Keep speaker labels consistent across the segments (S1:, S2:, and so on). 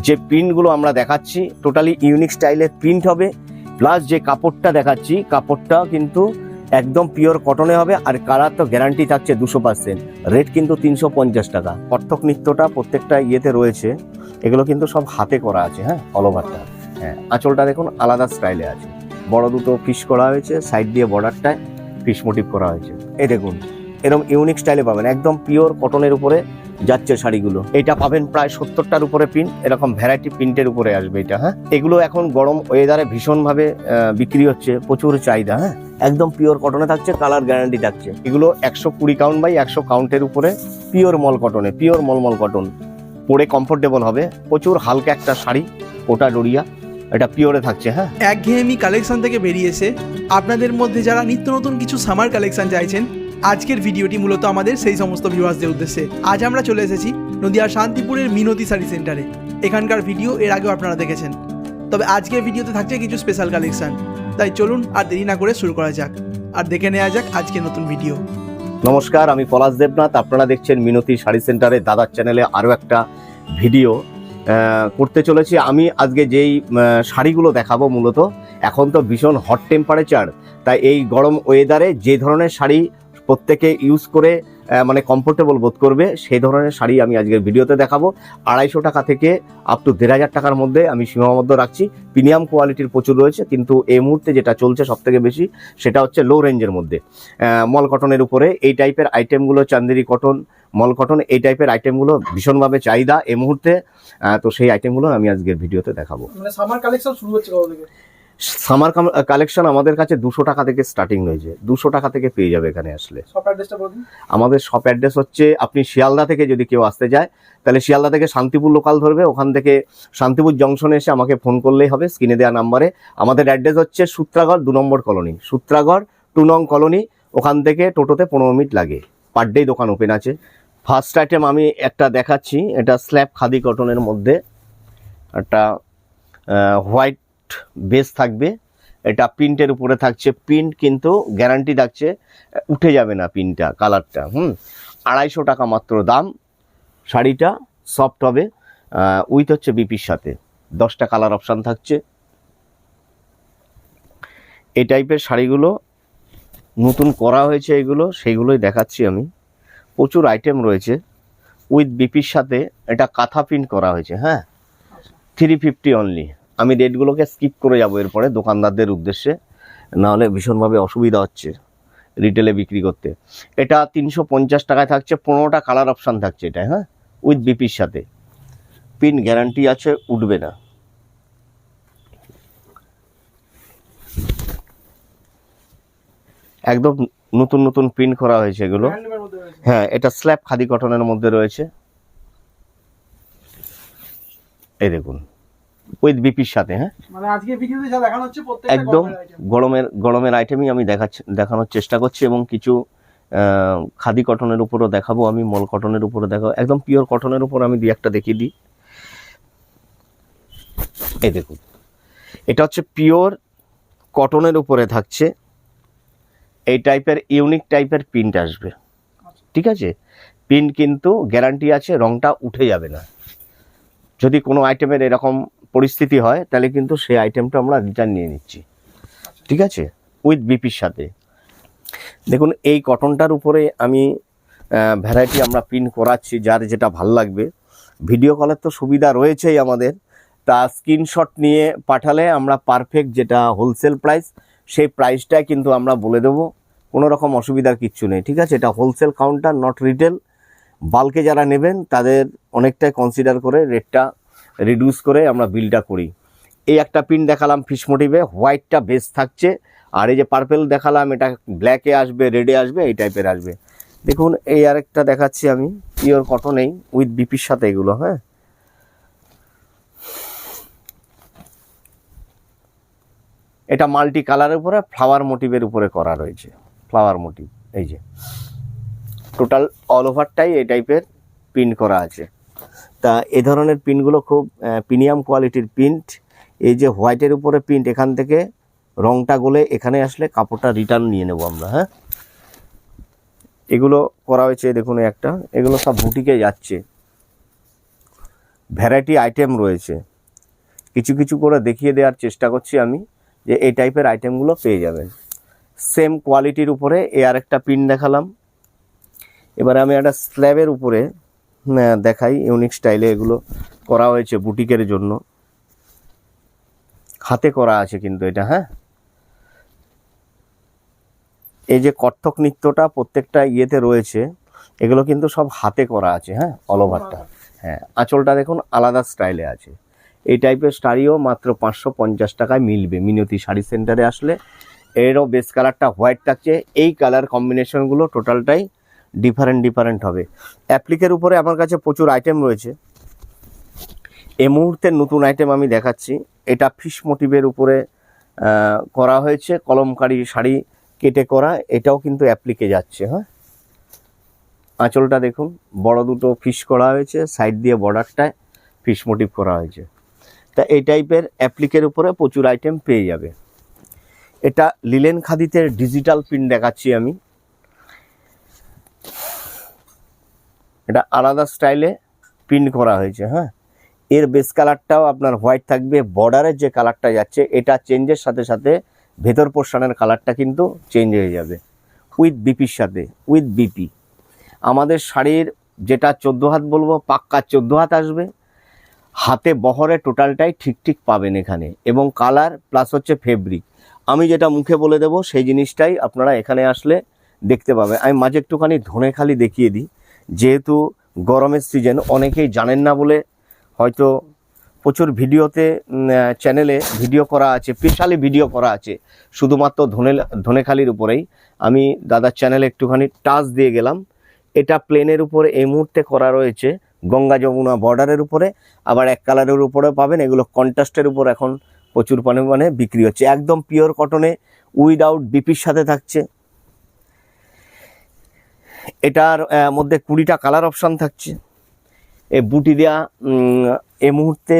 S1: যে প্রিন্টগুলো আমরা দেখাচ্ছি টোটালি ইউনিক স্টাইলের প্রিন্ট হবে, প্লাস যে কাপড়টা দেখাচ্ছি কাপড়টা কিন্তু একদম পিওর কটনে হবে, আর কালার তো গ্যারান্টি থাকছে 200%। রেট কিন্তু 350 টাকা। কত্থক নৃত্যটা প্রত্যেকটা ইয়েতে রয়েছে, এগুলো কিন্তু সব হাতে করা আছে, হ্যাঁ, অল ওভারটা। হ্যাঁ, আঁচলটা দেখুন আলাদা স্টাইলে আছে, বড় দুটো ফিশ করা হয়েছে, সাইড দিয়ে বর্ডারটায় ফিশ মোটিভ করা হয়েছে। এই দেখুন এরকম ইউনিক স্টাইলে পাবেন, একদম পিওর কটনের উপরে যাচ্ছে শাড়িগুলো। এটা পাবেন প্রায় 70টার উপরে প্রিন্ট, এরকম ভ্যারাইটি প্রিন্টের উপরে আসবে এটা। হ্যাঁ, এগুলো এখন গরম ওয়েদারে ভীষণভাবে বিক্রি হচ্ছে, প্রচুর চাহিদা। হ্যাঁ, একদম পিওর কটনে থাকছে, কালার গ্যারান্টি থাকছে। এগুলো 120 কাউন্ট বাই 100 কাউন্টের উপরে পিওর মল কটনে, পিওর মলমল কটন, পরে কমফোর্টেবল হবে। প্রচুর হালকা একটা শাড়ি, ওটা ডোরিয়া, এটা পিওরে থাকছে। হ্যাঁ,
S2: একঘেয়েমি কালেকশন থেকে বেরিয়ে এসে আপনাদের মধ্যে যারা নিত্য নতুন কিছু সামার কালেকশন চাইছেন, আজকের ভিডিওটি মূলত আমাদের সেই সমস্ত ভিউয়ার্সদের উদ্দেশ্যে। আজ আমরা চলে এসেছি নদিয়ার শান্তিপুরের মিনতি শাড়ি সেন্টারে। এখানকার ভিডিও এর আগেও আপনারা দেখেছেন, তবে আজকের ভিডিওতে থাকছে কিছু স্পেশাল কালেকশন। তাই চলুন আর দেরি না করে শুরু করা যাক, আর দেখে নেওয়া যাক আজকের নতুন ভিডিও।
S1: নমস্কার, আমি পলাশ দেবনাথ, আপনারা দেখছেন মিনতি শাড়ি সেন্টারে দাদার চ্যানেলে আরও একটা ভিডিও করতে চলেছি। আমি আজকে যেই শাড়িগুলো দেখাবো, মূলত এখন তো ভীষণ হট টেম্পারেচার, তাই এই গরম ওয়েদারে যে ধরনের শাড়ি প্রত্যেকে ইউজ করে মানে কমফোর্টেবল বোধ করবে, সেই ধরনের শাড়ি আমি আজকের ভিডিওতে দেখাবো। 250 টাকা থেকে আপ টু 1500 টাকার মধ্যে আমি সীমাবদ্ধ রাখছি। প্রিমিয়াম কোয়ালিটির প্রচুর রয়েছে, কিন্তু এই মুহূর্তে যেটা চলছে সব থেকে বেশি সেটা হচ্ছে লো রেঞ্জের মধ্যে মল কটনের উপরে এই টাইপের আইটেমগুলো, চান্দেরি কটন, মল কটন, এই টাইপের আইটেমগুলো ভীষণভাবে চাহিদা এই মুহূর্তে। তো সেই আইটেমগুলো আমি আজকের ভিডিওতে দেখাবো।
S2: মানে সামার কালেকশন শুরু হচ্ছে কবে থেকে?
S1: সামার কালেকশন আমাদের কাছে 200 টাকা থেকে স্টার্টিং হয়েছে, 200 টাকা থেকে পেয়ে যাবে এখানে আসলে।
S2: শপ অ্যাড্রেসটা বলুন।
S1: আমাদের শপ অ্যাড্রেস হচ্ছে, আপনি শিয়ালদা থেকে যদি কেউ আসতে যায় তাহলে শিয়ালদা থেকে শান্তিপুর লোকাল ধরবে, ওখান থেকে শান্তিপুর জংশনে এসে আমাকে ফোন করলেই হবে স্ক্রিনে দেওয়া নাম্বারে। আমাদের অ্যাড্রেস হচ্ছে সূত্রাগড় 2 নম্বর কলোনি, সূত্রাগড় 2 নং কলোনি। ওখান থেকে টোটোতে 15 মিনিট লাগে। পার ডে দোকান ওপেন আছে। ফার্স্ট আইটেম আমি একটা দেখাচ্ছি, এটা স্ল্যাব খাদি কটনের মধ্যে একটা হোয়াইট বেস থাকবে, এটা প্রিন্টের উপরে থাকছে। প্রিন্ট কিন্তু গ্যারান্টি থাকছে, উঠে যাবে না প্রিন্টটা, কালারটা। 250 টাকা মাত্র দাম। শাড়িটা সফট হবে, উইথ হচ্ছে বিপির সাথে 10টা কালার অপশান থাকছে। এই টাইপের শাড়িগুলো নতুন করা হয়েছে, এগুলো সেইগুলোই দেখাচ্ছি আমি। প্রচুর আইটেম রয়েছে উইথ বিপির সাথে। এটা কাঁথা প্রিন্ট করা হয়েছে। হ্যাঁ, 350 অনলি। আমি রেটগুলোকে স্কিপ করে যাবো এরপরে দোকানদারদের উদ্দেশ্যে, নাহলে ভীষণভাবে অসুবিধা হচ্ছে রিটেলে বিক্রি করতে। এটা 350 টাকায় থাকছে, 15টা কালার অপশান থাকছে এটা। হ্যাঁ, উইথ বিপির সাথে, প্রিন্ট গ্যারান্টি আছে, উঠবে না। একদম নতুন নতুন প্রিন্ট করা হয়েছে এগুলো। হ্যাঁ, এটা স্ল্যাব খাদি কটনের মধ্যে রয়েছে। এই দেখুন উইথ বিপির সাথে। হ্যাঁ,
S2: মানে আজকে ভিডিওতে যা দেখানো হচ্ছে প্রত্যেকটা
S1: একদম গরমের আইটেমই আমি দেখানোর চেষ্টা করছি, এবং কিছু খাদি কটনের উপরও দেখাবো আমি, মল কটনের উপরে দেখাবো, একদম পিওর কটনের উপর আমি একটা দেখিয়ে দিই। এই দেখুন, এটা হচ্ছে পিওর কটনের উপরে থাকছে, এই টাইপের ইউনিক টাইপের প্রিন্ট আসবে। ঠিক আছে, প্রিন্ট কিন্তু গ্যারান্টি আছে, রংটা উঠে যাবে না। যদি কোনো আইটেমের এরকম পরিস্থিতি হয় তাহলে কিন্তু সেই আইটেমটা আমরা রিটার্ন নিয়ে নিচ্ছি। ঠিক আছে, উইথ বিপির সাথে। দেখুন এই কটনটার উপরে আমি ভ্যারাইটি আমরা প্রিন্ট করাচ্ছি, যার যেটা ভাল লাগবে। ভিডিও কলের তো সুবিধা রয়েছেই আমাদের, তা স্ক্রিনশট নিয়ে পাঠালে আমরা পারফেক্ট যেটা হোলসেল প্রাইস, সেই প্রাইসটাই কিন্তু আমরা বলে দেবো, কোনো রকম অসুবিধার কিচ্ছু নেই। ঠিক আছে, এটা হোলসেল কাউন্টার, নট রিটেল। বাল্কে যারা নেবেন তাদের অনেকটাই কনসিডার করে রেটটা রিডিউস করে আমরা বিলটা করি। এই একটা প্রিন্ট দেখালাম ফিশ মোটিভে, হোয়াইটটা বেস থাকছে, আর এই যে পার্পেল দেখালাম এটা ব্ল্যাকে আসবে, রেডে আসবে, এই টাইপের আসবে। দেখুন এই আরেকটা দেখাচ্ছি আমি, পিওর কটনেই উইথ বিপির সাথে এগুলো। হ্যাঁ, এটা মাল্টি কালারের উপরে ফ্লাওয়ার মোটিভের উপরে করা রয়েছে, ফ্লাওয়ার মোটিভ। এই যে টোটাল অল ওভারটাই এই টাইপের প্রিন্ট করা আছে। তা এ ধরনের প্রিন্টগুলো খুব প্রিমিয়াম কোয়ালিটির প্রিন্ট। এই যে হোয়াইটের উপরে প্রিন্ট, এখান থেকে রংটা গলে এখানে আসলে কাপড়টা রিটার্ন নিয়ে নেব আমরা। হ্যাঁ, এগুলো করা হয়েছে দেখুন একটা, এগুলো সব বুটিকে যাচ্ছে। ভ্যারাইটি আইটেম রয়েছে, কিছু কিছু করে দেখিয়ে দেওয়ার চেষ্টা করছি আমি, যে এই টাইপের আইটেমগুলো পেয়ে যাবেন। সেম কোয়ালিটির উপরে আরেকটা পিন দেখালাম। এবারে আমি একটা স্ল্যাবের উপরে দেখাই, ইউনিক স্টাইলে এগুলো করা হয়েছে বুটিকের জন্য, হাতে করা আছে কিন্তু এটা। হ্যাঁ, এই যে কত্থক নৃত্যটা প্রত্যেকটা ইয়েতে রয়েছে, এগুলো কিন্তু সব হাতে করা আছে। হ্যাঁ, অল ওভারটা। হ্যাঁ, আঁচলটা দেখুন আলাদা স্টাইলে আছে। এই টাইপের শাড়িও মাত্র 550 টাকায় মিলবে মিনতি শাড়ি সেন্টারে আসলে। এরও বেস কালারটা হোয়াইট থাকছে, এই কালার কম্বিনেশনগুলো টোটালটাই ডিফারেন্ট হবে। অ্যাপ্লিকের উপরে আমার কাছে প্রচুর আইটেম রয়েছে। এই মুহূর্তে নতুন আইটেম আমি দেখাচ্ছি, এটা ফিশ মোটিভের উপরে করা হয়েছে, কলমকারি শাড়ি কেটে করা, এটাও কিন্তু অ্যাপ্লিকে যাচ্ছে। হ্যাঁ, আঁচলটা দেখুন বড় দুটো ফিশ করা হয়েছে, সাইড দিয়ে বর্ডারটায় ফিশ মোটিভ করা হয়েছে। তা এই টাইপের অ্যাপ্লিকের উপরে প্রচুর আইটেম পেয়ে যাবে। এটা লিলেন খাদিতে ডিজিটাল প্রিন্ট দেখাচ্ছি আমি, এটা আলাদা স্টাইলে প্রিন্ট করা হয়েছে। হ্যাঁ, এর বেস কালারটাও আপনার হোয়াইট থাকবে, বর্ডারের যে কালারটা যাচ্ছে এটা চেঞ্জের সাথে সাথে ভেতর পোর্শনের কালারটা কিন্তু চেঞ্জ হয়ে যাবে উইথ বিপির সাথে, উইথ বিপি। আমাদের শাড়ির যেটা 14 হাত বলবো, পাক্কা 14 হাত আসবে, হাতে বহরে টোটালটাই ঠিক পাবেন এখানে, এবং কালার প্লাস হচ্ছে ফেব্রিক। আমি যেটা মুখে বলে দেবো সেই জিনিসটাই আপনারা এখানে আসলে দেখতে পাবেন। আমি মাঝে একটুখানি ধনেখালি দেখিয়ে দিই, যেহেতু গরমের সিজন, অনেকেই জানেন না বলে হয়তো প্রচুর ভিডিওতে চ্যানেলে ভিডিও করা আছে, স্পেশালি ভিডিও করা আছে শুধুমাত্র ধনেখালির উপরেই। আমি দাদার চ্যানেলে একটুখানি টাচ দিয়ে গেলাম। এটা প্লেনের উপরে এই মুহূর্তে করা রয়েছে, গঙ্গা যমুনা বর্ডারের উপরে, আবার এক কালারের উপরে পাবেন। এগুলো কন্ট্রাস্টের উপর এখন প্রচুর পরিমাণে বিক্রি হচ্ছে, একদম পিওর কটনে উইদাউট বিপির সাথে থাকছে। এটার মধ্যে 20টা কালার অপশান থাকছে। এই বুটি দেওয়া এই মুহূর্তে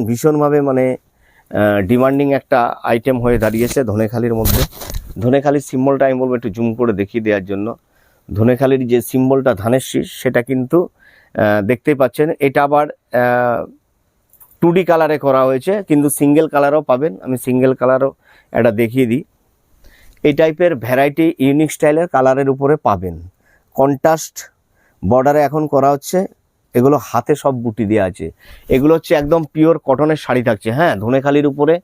S1: ভীষণভাবে মানে ডিমান্ডিং একটা আইটেম হয়ে দাঁড়িয়েছে ধনেখালির মধ্যে। ধনেখালির সিম্বলটা আমি বলবো একটু জুম করে দেখিয়ে দেওয়ার জন্য। ধনেখালির যে সিম্বলটা ধানের শীষ, সেটা কিন্তু দেখতেই পাচ্ছেন। এটা আবার 2D কালারে করা হয়েছে, কিন্তু সিঙ্গেল কালারও পাবেন। আমি সিঙ্গেল কালারও এটা দেখিয়ে দিই। এই টাইপের ভ্যারাইটি ইউনিক স্টাইলের কালারের উপরে পাবেন। কন্ট্রাস্ট বর্ডারে এখন করা হচ্ছে, এগুলো হাতে সব বুটি দেওয়া আছে। এগুলো হচ্ছে একদম পিওর কটনের শাড়ি থাকছে। হ্যাঁ, ধনেখালির উপরে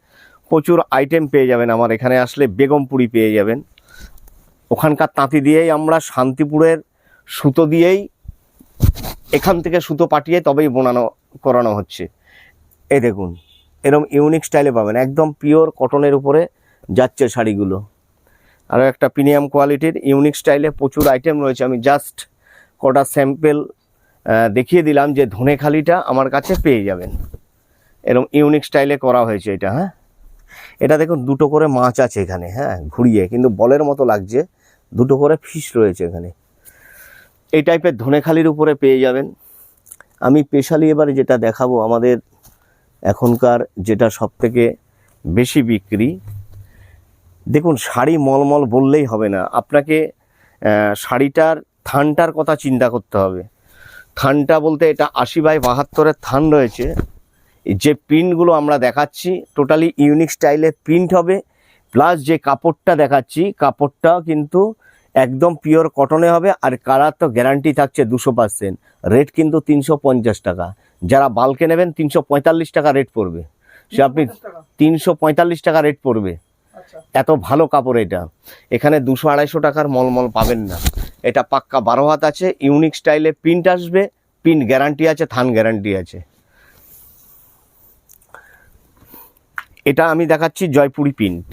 S1: প্রচুর আইটেম পেয়ে যাবেন। আমার এখানে আসলে বেগমপুরি পেয়ে যাবেন, ওখানকার তাঁতি দিয়েই আমরা শান্তিপুরের সুতো দিয়েই এখান থেকে সুতো পাঠিয়ে তবেই করানো হচ্ছে। এই দেখুন এরকম ইউনিক স্টাইলে পাবেন, একদম পিওর কটনের উপরে যাচ্ছে শাড়িগুলো। আরও একটা প্রিমিয়াম কোয়ালিটির ইউনিক স্টাইলে প্রচুর আইটেম রয়েছে। আমি জাস্ট কটা স্যাম্পেল দেখিয়ে দিলাম যে ধনেখালিটা আমার কাছে পেয়ে যাবেন, এরকম ইউনিক স্টাইলে করা হয়েছে এটা। হ্যাঁ, এটা দেখুন দুটো করে মাছ আছে এখানে। হ্যাঁ, ঘুরিয়ে কিন্তু বলের মতো লাগছে, দুটো করে ফিশ রয়েছে এখানে। এই টাইপের ধনেখালির উপরে পেয়ে যাবেন। আমি স্পেশালি এবারে যেটা দেখাবো, আমাদের এখনকার যেটা সবথেকে বেশি বিক্রি, দেখুন শাড়ি মলমল বললেই হবে না, আপনাকে শাড়িটার থানটার কথা চিন্তা করতে হবে। থানটা বলতে এটা 80/72 থান রয়েছে। যে প্রিন্টগুলো আমরা দেখাচ্ছি টোটালি ইউনিক স্টাইলের প্রিন্ট হবে, প্লাস যে কাপড়টা দেখাচ্ছি কাপড়টাও কিন্তু একদম পিওর কটনে হবে। আর কালার তো গ্যারান্টি থাকছে 200%। রেট কিন্তু 350 টাকা। যারা বাল্কে নেবেন 345 টাকা রেট পড়বে, সে আপনি 345 টাকা রেট পড়বে। এত ভালো কাপড় এটা, এখানে 200-250 টাকার মলমল পাবেন না। এটা পাক্কা 12 হাত আছে, ইউনিক স্টাইলে প্রিন্ট আসবে, প্রিন্ট গ্যারান্টি আছে, থান গ্যারান্টি আছে। এটা আমি দেখাচ্ছি জয়পুরি প্রিন্ট,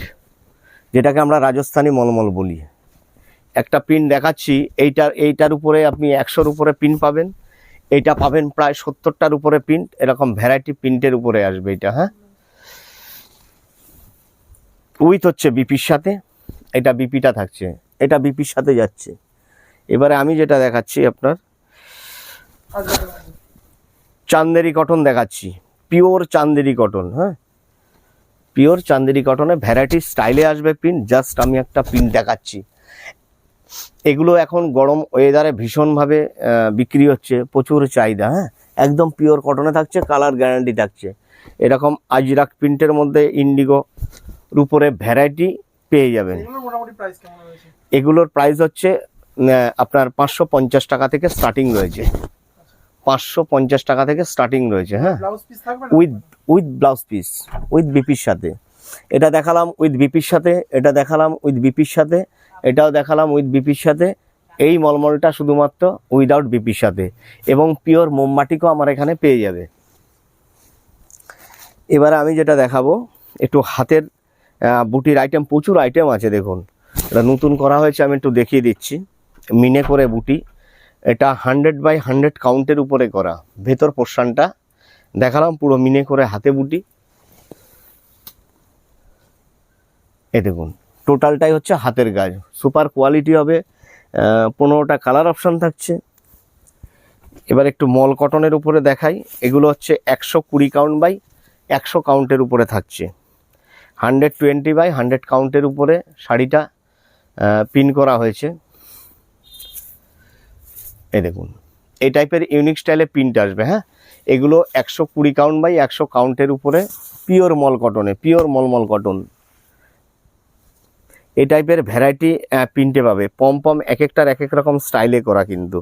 S1: যেটাকে আমরা রাজস্থানী মলমল বলি। একটা প্রিন্ট দেখাচ্ছি, এইটার উপরে আপনি 100-র উপরে প্রিন্ট পাবেন, এইটা পাবেন প্রায় 70টার উপরে প্রিন্ট, এরকম ভ্যারাইটি প্রিন্টের উপরে আসবে এটা। হ্যাঁ, উইথ হচ্ছে বিপির সাথে, এটা বিপিটা থাকছে, এটা বিপির সাথে যাচ্ছে। এবারে আমি যেটা দেখাচ্ছি আপনার চান্দেরি কটন দেখাচ্ছি, পিওর চান্দেরি কটন। হ্যাঁ, পিওর চান্দেরি কটনে ভ্যারাইটি স্টাইলে আসবে প্রিন্ট। জাস্ট আমি একটা প্রিন্ট দেখাচ্ছি। এগুলো এখন গরম ওয়েদারে ভীষণভাবে বিক্রি হচ্ছে, প্রচুর চাহিদা। হ্যাঁ, একদম পিওর কটনে থাকছে, কালার গ্যারান্টি থাকছে। এরকম আজরাক প্রিন্টের মধ্যে ইন্ডিগোর উপরে ভ্যারাইটি পেয়ে যাবেন।
S2: এগুলোর মোটামুটি প্রাইস কেমন রয়েছে?
S1: এগুলোর প্রাইস হচ্ছে আপনার 550 টাকা থেকে স্টার্টিং রয়েছে, 550 টাকা থেকে স্টার্টিং রয়েছে। হ্যাঁ,
S2: ব্লাউজ পিস থাকবে না?
S1: উইথ ব্লাউজ পিস, উইথ বিপির সাথে। এটা দেখালাম উইথ বিপির সাথে, এটা দেখালাম উইথ বিপির সাথে, এটাও দেখালাম উইথ বিপির সাথে। এই মলমলটা শুধুমাত্র উইদাউট বিপির সাথে, এবং পিওর মোমবাটিকও আমার এখানে পেয়ে যাবে। এবারে আমি যেটা দেখাবো একটু হাতের বুটির আইটেম, প্রচুর আইটেম আছে দেখুন। এটা নতুন করা হয়েছে, আমি একটু দেখিয়ে দিচ্ছি। মিনে করে বুটি, এটা 100/100 কাউন্টের উপরে করা। ভেতর পোর্শনটা দেখালাম পুরো মিনে করে হাতে বুটি। এ দেখুন টোটালটাই হচ্ছে হাতের কাজ, সুপার কোয়ালিটি হবে। 15টা কালার অপশান থাকছে। এবার একটু মল কটনের উপরে দেখাই। এগুলো হচ্ছে 120 কাউন্ট বাই 100 কাউন্টের উপরে থাকছে। 120/100 কাউন্টের উপরে শাড়িটা পিন করা হয়েছে। এই দেখুন এই টাইপের ইউনিক স্টাইলে প্রিন্ট আসবে। হ্যাঁ, এগুলো 120 কাউন্ট বাই 100 কাউন্টের উপরে পিওর মল কটনে, পিওর মলমল কটন। এই টাইপের ভ্যারাইটি প্রিন্টে পাবে। পম পম এক একটার এক এক রকম স্টাইলে করা। কিন্তু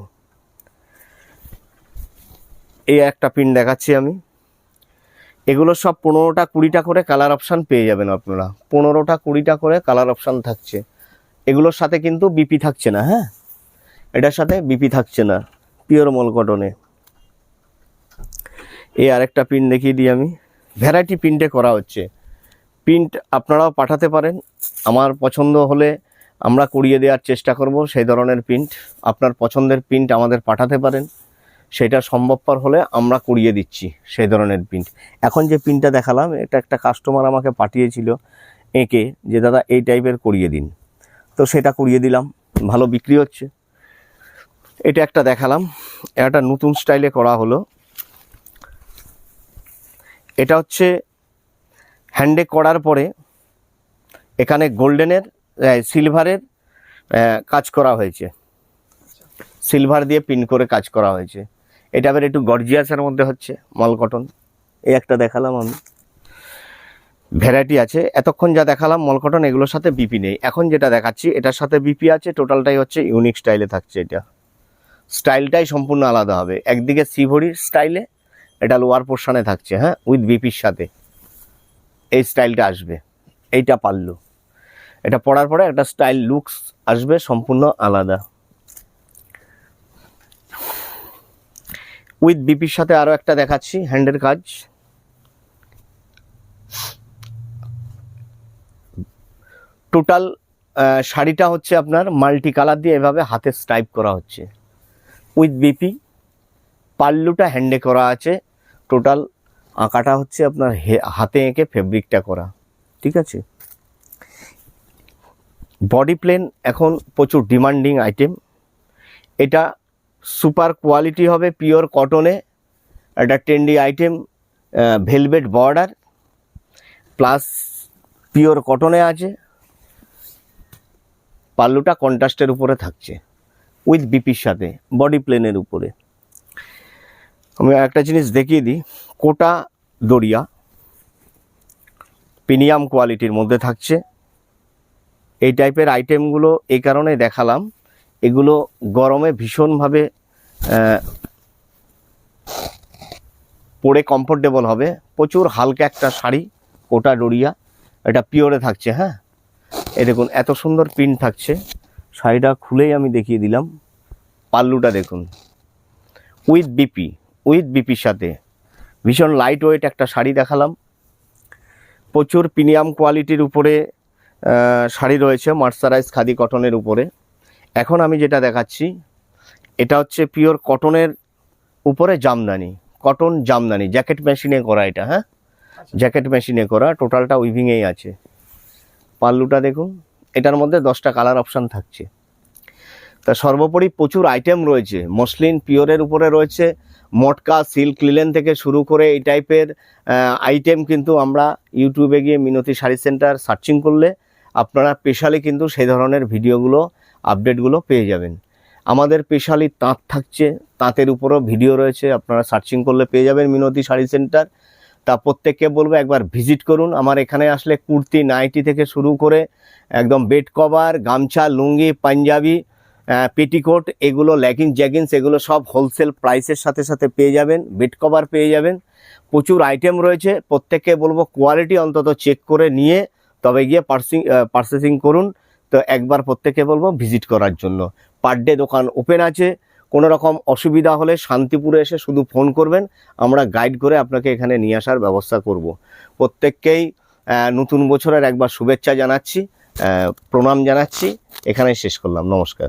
S1: এই একটা প্রিন্ট দেখাচ্ছি আমি। এগুলো সব 15টা 20টা করে কালার অপশান পেয়ে যাবেন আপনারা। 15টা 20টা করে কালার অপশান থাকছে। এগুলোর সাথে কিন্তু বিপি থাকছে না। হ্যাঁ, এটার সাথে বিপি থাকছে না, পিওর মল কটনে। এই আরেকটা প্রিন্ট দেখিয়ে দিই আমি। ভ্যারাইটি প্রিন্টে করা হচ্ছে। প্রিন্ট আপনারাও পাঠাতে পারেন, আমার পছন্দ হলে আমরা করিয়ে দেওয়ার চেষ্টা করব। সেই ধরনের প্রিন্ট আপনার পছন্দের প্রিন্ট আমাদের পাঠাতে পারেন, সেটা সম্ভবপর হলে আমরা করিয়ে দিচ্ছি সেই ধরনের প্রিন্ট। এখন যে প্রিন্টটা দেখালাম, এটা একটা কাস্টমার আমাকে পাঠিয়েছিল এঁকে, যে দাদা এই টাইপের করিয়ে দিন, তো সেটা করিয়ে দিলাম, ভালো বিক্রি হচ্ছে। এটা একটা দেখালাম, এটা নতুন স্টাইলে করা হলো। এটা হচ্ছে হ্যান্ডে করার পরে এখানে গোল্ডেনের সিলভারের কাজ করা হয়েছে, সিলভার দিয়ে পিন করে কাজ করা হয়েছে। এটা আবার একটু গর্জিয়াসের মধ্যে হচ্ছে, মল কটন। এই একটা দেখালাম আমি। ভ্যারাইটি আছে। এতক্ষণ যা দেখালাম মল কটন, এগুলোর সাথে বিপি নেই। এখন যেটা দেখাচ্ছি এটার সাথে বিপি আছে। টোটালটাই হচ্ছে ইউনিক স্টাইলে থাকছে। এটা স্টাইলটাই সম্পূর্ণ আলাদা হবে। একদিকে সিভরির স্টাইলে, এটা লোয়ার পোর্শনে থাকছে। হ্যাঁ, উইথ বিপির সাথে এই স্টাইলটা আসবে। এইটা পাল্লু, এটা পরার পরে একটা স্টাইল লুকস আসবে সম্পূর্ণ আলাদা। উইথ বিপির সাথে আরও একটা দেখাচ্ছি, হ্যান্ডের কাজ। টোটাল শাড়িটা হচ্ছে আপনার মাল্টি কালার দিয়ে এভাবে হাতে স্টাইপ করা হচ্ছে উইথ বিপি। পাল্লুটা হ্যান্ডে করা আছে। টোটাল আঁকাটা হচ্ছে আপনার হাতে এঁকে ফেব্রিকটা করা। ঠিক আছে, বডি প্লেন এখন প্রচুর ডিমান্ডিং আইটেম। এটা সুপার কোয়ালিটি হবে, পিওর কটনে। একটা trendy item, velvet border plus pure কটনে আছে। পাল্লুটা কন্ট্রাস্টের উপরে থাকছে উইথ বিপির সাথে, বডি প্লেনের উপরে। আমি একটা জিনিস দেখিয়ে দিই, কোটা দরিয়া প্রিমিয়াম কোয়ালিটির মধ্যে থাকছে। এই টাইপের আইটেমগুলো এই কারণে দেখালাম, এগুলো গরমে ভীষণভাবে পরে কমফোর্টেবল হবে। প্রচুর হালকা একটা শাড়ি, কোটা ডোরিয়া, এটা পিওরে থাকছে। হ্যাঁ, এই দেখুন এত সুন্দর প্রিন্ট থাকছে। শাড়িটা খুলেই আমি দেখিয়ে দিলাম। পাল্লুটা দেখুন উইথ বিপি, উইথ বিপির সাথে ভীষণ লাইট ওয়েট একটা শাড়ি দেখালাম। প্রচুর প্রিমিয়াম কোয়ালিটির উপরে শাড়ি রয়েছে, মার্সারাইজ খাদি কটনের উপরে। এখন আমি যেটা দেখাচ্ছি এটা হচ্ছে পিওর কটনের উপরে জামদানি, কটন জামদানি, জ্যাকেট মেশিনে করা এটা। হ্যাঁ, জ্যাকেট মেশিনে করা, টোটালটা উইভিংয়েই আছে। পাল্লুটা দেখুন, এটার মধ্যে 10টা কালার অপশান থাকছে। তা সর্বোপরি প্রচুর আইটেম রয়েছে। মসলিন পিওরের উপরে রয়েছে, মটকা, সিল্ক, লিলেন থেকে শুরু করে এই টাইপের আইটেম কিন্তু আমরা ইউটিউবে গিয়ে মিনতি শাড়ি সেন্টার সার্চিং করলে আপনারা স্পেশালি কিন্তু সেই ধরনের ভিডিওগুলো, আপডেটগুলো পেয়ে যাবেন। আমাদের স্পেশালি তাঁত থাকছে, তাঁতের উপরও ভিডিও রয়েছে, আপনারা সার্চিং করলে পেয়ে যাবেন মিনতি শাড়ি সেন্টার। তা প্রত্যেককে বলবো একবার ভিজিট করুন। আমার এখানে আসলে কুর্তি, নাইটি থেকে শুরু করে একদম বেড কভার, গামছা, লুঙ্গি, পাঞ্জাবি, পেটিকোট, এগুলো জ্যাগিন্স এগুলো সব হোলসেল প্রাইসের সাথে সাথে পেয়ে যাবেন। বেড কভার পেয়ে যাবেন, প্রচুর আইটেম রয়েছে। প্রত্যেককে বলবো কোয়ালিটি অন্তত চেক করে নিয়ে তবে গিয়ে পারচেসিং করুন। তো একবার প্রত্যেককে বলবো ভিজিট করার জন্য। পার ডে দোকান ওপেন আছে। কোনো রকম অসুবিধা হলে শান্তিপুরে এসে শুধু ফোন করবেন, আমরা গাইড করে আপনাকে এখানে নিয়ে আসার ব্যবস্থা করব। প্রত্যেককেই নতুন বছরের একবার শুভেচ্ছা জানাচ্ছি, প্রণাম জানাচ্ছি। এখানেই শেষ করলাম, নমস্কার।